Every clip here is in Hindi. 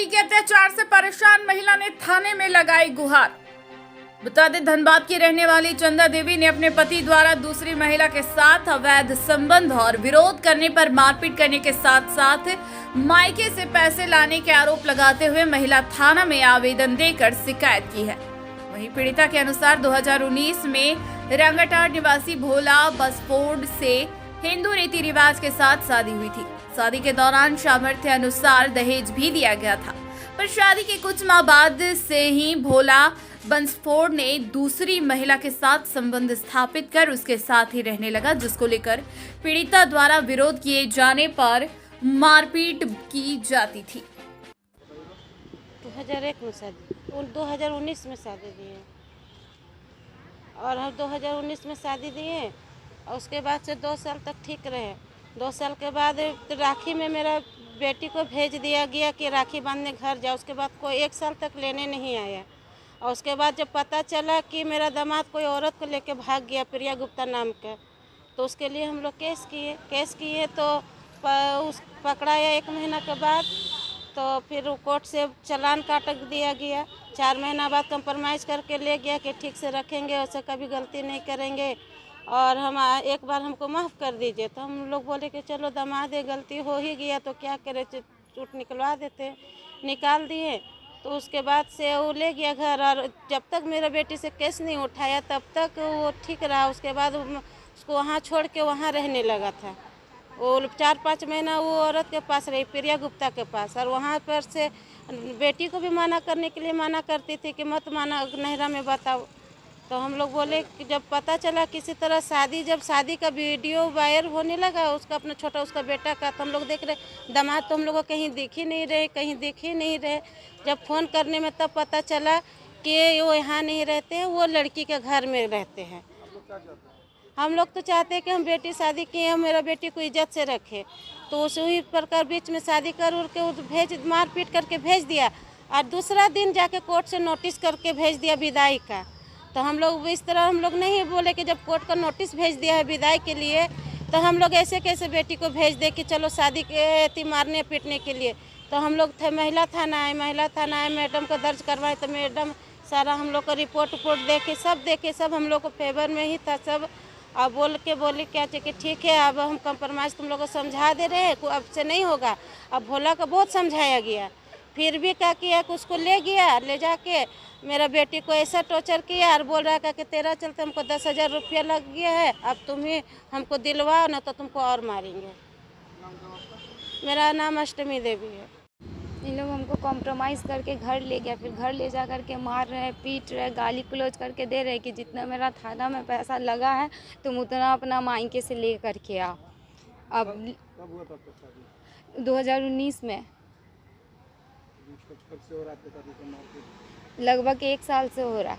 के अत्याचार से परेशान महिला ने थाने में लगाई गुहार। बता दें, धनबाद की रहने वाली चंदा देवी ने अपने पति द्वारा दूसरी महिला के साथ अवैध संबंध और विरोध करने पर मारपीट करने के साथ साथ मायके से पैसे लाने के आरोप लगाते हुए महिला थाना में आवेदन देकर शिकायत की है। वहीं पीड़िता के अनुसार 2019 में रंगाटाड़ निवासी भोला बसफोर्ड से हिंदू रीति रिवाज के साथ शादी हुई थी। शादी के दौरान सामर्थ्य अनुसार दहेज भी दिया गया था, पर शादी के कुछ माह बाद से ही भोला बंसफोर्ड ने दूसरी महिला के साथ संबंध स्थापित कर उसके साथ ही रहने लगा, जिसको लेकर पीड़िता द्वारा विरोध किए जाने पर मारपीट की जाती थी। 2001 में शादी, 2019 में शादी दिए और हम 2019 में शादी दिए और उसके बाद से 2 साल तक ठीक रहे। 2 साल के बाद राखी में मेरा बेटी को भेज दिया गया कि राखी बांधने घर जाओ। उसके बाद कोई 1 साल तक लेने नहीं आया और उसके बाद जब पता चला कि मेरा दामाद कोई औरत को लेकर भाग गया, प्रिया गुप्ता नाम का, तो उसके लिए हम लोग केस किए तो उस पकड़ाया 1 महीना के बाद, तो फिर कोर्ट से चालान काट दिया गया। 4 महीना बाद कंप्रोमाइज़ करके ले गया कि ठीक से रखेंगे, वैसे कभी गलती नहीं करेंगे और हम एक बार हमको माफ़ कर दीजिए। तो हम लोग बोले कि चलो दामाद है, गलती हो ही गया तो क्या करे, चूट निकलवा देते। निकाल दिए तो उसके बाद से वो ले गया घर और जब तक मेरा बेटी से केस नहीं उठाया तब तक वो ठीक रहा। उसके बाद उसको वहाँ छोड़ के वहाँ रहने लगा था। वो 4-5 महीना वो औरत के पास रही, प्रिया गुप्ता के पास, और वहाँ पर से बेटी को भी मना करने के लिए मना करती थी कि मत माना, नहरा में बताओ। तो हम लोग बोले कि जब पता चला किसी तरह जब शादी का वीडियो वायरल होने लगा उसका, अपना छोटा उसका बेटा का, तो हम लोग देख रहे दामाद तो हम लोग को कहीं दिख ही नहीं रहे। जब फ़ोन करने में तब पता चला कि वो यहाँ नहीं रहते हैं, वो लड़की के घर में रहते हैं। हम लोग तो चाहते हैं कि हम बेटी शादी किए, हम मेरा बेटी को इज्जत से रखे, तो उसी प्रकार बीच में शादी कर के मार पीट करके भेज दिया और दूसरा दिन जाके कोर्ट से नोटिस करके भेज दिया विदाई का। तो हम लोग इस तरह हम लोग नहीं बोले कि जब कोर्ट का नोटिस भेज दिया है विदाई के लिए तो हम लोग ऐसे कैसे बेटी को भेज दे कि चलो शादी के मारने पीटने के लिए। तो हम लोग थे महिला थाना आए, मैडम को दर्ज करवाए, तो मैडम सारा हम लोग को रिपोर्ट देखे सब हम लोग को फेवर में ही था सब। अब बोले क्या चाहिए कि ठीक है, अब हम कंप्रोमाइज़ तुम लोग को समझा दे रहे हैं, अब से नहीं होगा। अब भोला को बहुत समझाया गया, फिर भी क्या किया कि उसको ले जाके मेरा बेटी को ऐसा टॉर्चर किया और बोल रहा था कि तेरा चलते हमको 10,000 रुपया लग गया है, अब तुम ही हमको दिलवाओ ना तो तुमको और मारेंगे। मेरा नाम अष्टमी देवी है। इन लोग हमको कॉम्प्रोमाइज़ करके घर ले गया, फिर घर ले जा करके मार रहे, पीट रहे, गाली गलौज करके दे रहे कि जितना मेरा थाना में पैसा लगा है तुम उतना अपना मायके से ले करके आओ। अब कब हुआ था आपका शादी? 2019 में कब से हो रहा आपके शादी का मारपीट? लगभग 1 साल से हो रहा है।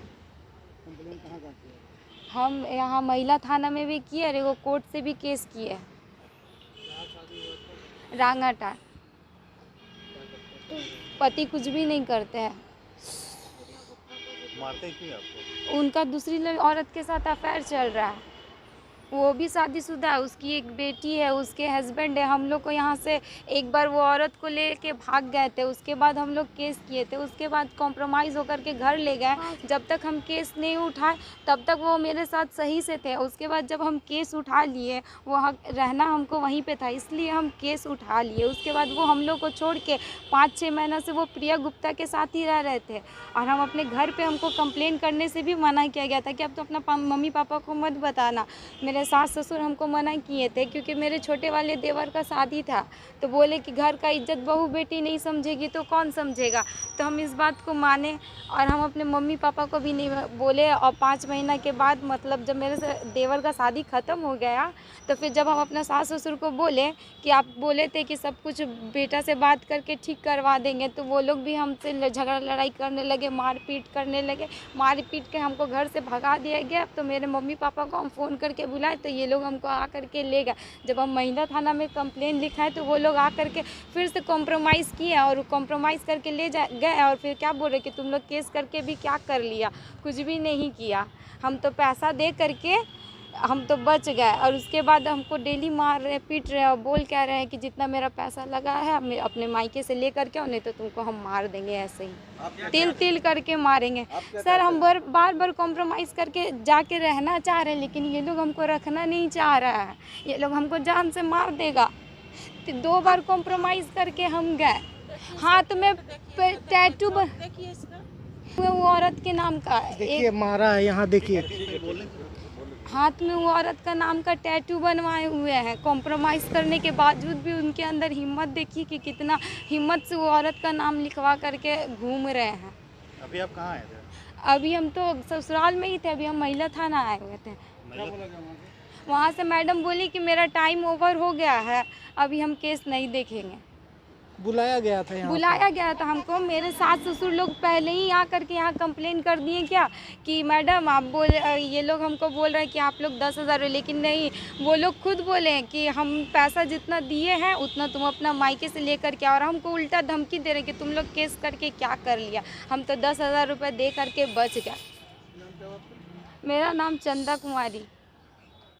कंप्लेन कहाँ किया? हम यहाँ महिला थाना में भी किए और एगो कोर्ट से भी केस किए, रंगाटाड़। पति कुछ भी नहीं करते हैं। मारते क्यों आपको? उनका दूसरी औरत के साथ अफेयर चल रहा है, वो भी शादीशुदा है, उसकी एक बेटी है, उसके हस्बैंड है। हम लोग को यहाँ से एक बार वो औरत को लेके भाग गए थे, उसके बाद हम लोग केस किए थे, उसके बाद कॉम्प्रोमाइज़ होकर के घर ले गए। जब तक हम केस नहीं उठाए तब तक वो मेरे साथ सही से थे। उसके बाद जब हम केस उठा लिए, वो रहना हमको वहीं पे था, इसलिए हम केस उठा लिए। उसके बाद वो हम लोग को छोड़ के 5-6 महीना से वो प्रिया गुप्ता के साथ ही रह रहे थे और हम अपने घर पे हमको कंप्लेन करने से भी मना किया गया था कि अब तो अपना मम्मी पापा को मत बताना। मेरे सास ससुर हमको मना किए थे क्योंकि मेरे छोटे वाले देवर का शादी था, तो बोले कि घर का इज्जत बहू बेटी नहीं समझेगी तो कौन समझेगा। तो हम इस बात को माने और हम अपने मम्मी पापा को भी नहीं बोले। और 5 महीना के बाद मतलब जब मेरे देवर का शादी ख़त्म हो गया तो फिर जब हम अपना सास ससुर को बोले कि आप बोले थे कि सब कुछ बेटा से बात करके ठीक करवा देंगे, तो वो लोग भी हमसे झगड़ा लड़ाई करने लगे, मारपीट करने लगे। मार पीट के हमको घर से भगा दिया गया। तो मेरे मम्मी पापा को हम फ़ोन करके बुलाए तो ये लोग हमको आ करके ले गए। जब हम महिला थाना में कंप्लेन लिखाए तो वो लोग आ करके फिर से कॉम्प्रोमाइज़ किए और कॉम्प्रोमाइज़ करके ले गए। और फिर क्या बोल रहे कि तुम लोग केस करके भी क्या कर लिया, कुछ भी नहीं किया। हम तो पैसा दे करके हम तो बच गए। और उसके बाद हमको डेली मार रहे, पीट रहे और बोल कह रहे हैं कि जितना मेरा पैसा लगा है हम अपने मायके से ले करके आओ, नहीं तो तुमको हम मार देंगे ऐसे ही, तिल तिल करके मारेंगे। सर हम बार बार कॉम्प्रोमाइज़ करके जाके रहना चाह रहे हैं, लेकिन ये लोग हमको रखना नहीं चाह रहा है, ये लोग हमको जान से मार देगा। तो 2 बार कॉम्प्रोमाइज़ करके हम गए। हाथ में टैटू वो औरत के नाम का देखिए मारा है, यहाँ देखिए। हाथ में वो औरत का नाम का टैटू बनवाए हुए हैं। कॉम्प्रोमाइज़ करने के बावजूद भी उनके अंदर हिम्मत देखिए कि कितना हिम्मत से वो औरत का नाम लिखवा करके घूम रहे हैं। अभी आप कहाँ आए थे? अभी हम तो ससुराल में ही थे, अभी हम महिला थाना आए हुए थे। क्या बोला गया वहाँ पे? वहाँ से मैडम बोली कि मेरा टाइम ओवर हो गया है, अभी हम केस नहीं देखेंगे। बुलाया गया था यहाँ? बुलाया गया था हमको। मेरे सास ससुर लोग पहले ही आ करके यहाँ कंप्लेन कर दिए क्या कि मैडम आप ये लोग हमको बोल रहे हैं कि आप लोग 10,000, लेकिन नहीं, वो लोग खुद बोले हैं कि हम पैसा जितना दिए हैं उतना तुम अपना मायके से लेकर के, और हमको उल्टा धमकी दे रहे हैं कि तुम लोग केस करके क्या कर लिया, हम तो 10,000 रुपये दे करके बच गए। मेरा नाम चंदा कुमारी।